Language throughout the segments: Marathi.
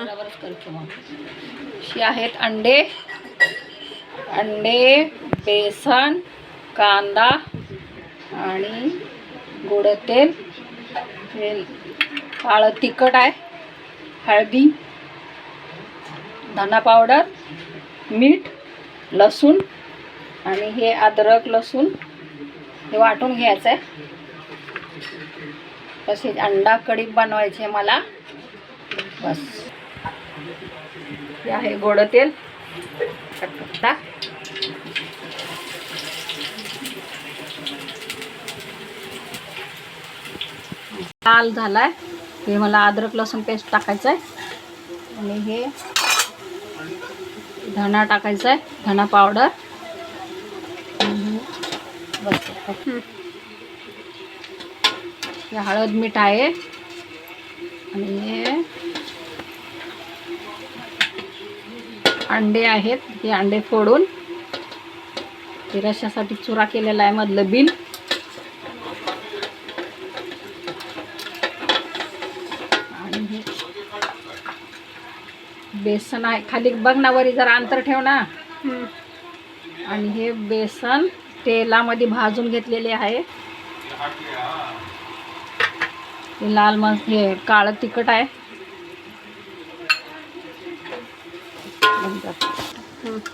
बरोबरच करते मग. अशी आहेत अंडे, बेसन, कांदा आणि गोड तेल, काळं तिखट आहे, हळदी, धना पावडर, मीठ, लसूण आणि हे अद्रक लसूण हे वाटून घ्यायचं आहे. तसेच अंडा कढी बनवायचे मला. बस हे आहे गोड तेल. लाल झालाय. हे मला अद्रक लसूण पेस्ट टाकायचं आहे आणि हे धना टाकायचा आहे, धना पावडर. बस हे हळद मीठ आहे आणि हे अंडे आहेत. हे अंडे फोडून हे रश्श्यासाठी चुरा केलेला आहे, मधलं बिल. आणि हे बेसन आहे. खाली बघ ना, वरी जरा अंतर ठेव ना. आणि हे बेसन तेलामध्ये भाजून घेतलेले आहे. हे लाल हे काळं तिखट आहे.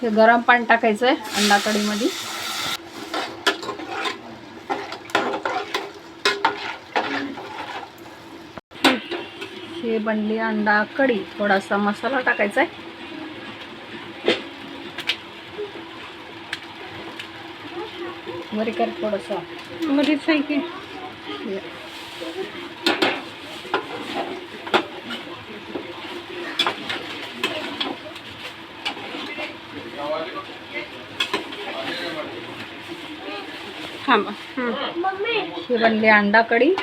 हे गरम पाणी टाकायचं आहे अंडा कढीमध्ये. हे बनली अंडा कढी. थोडासा मसाला टाकायचा आहे. वरी कर थोडंसं मध्येच आहे की. हे बनले अंडा कढी.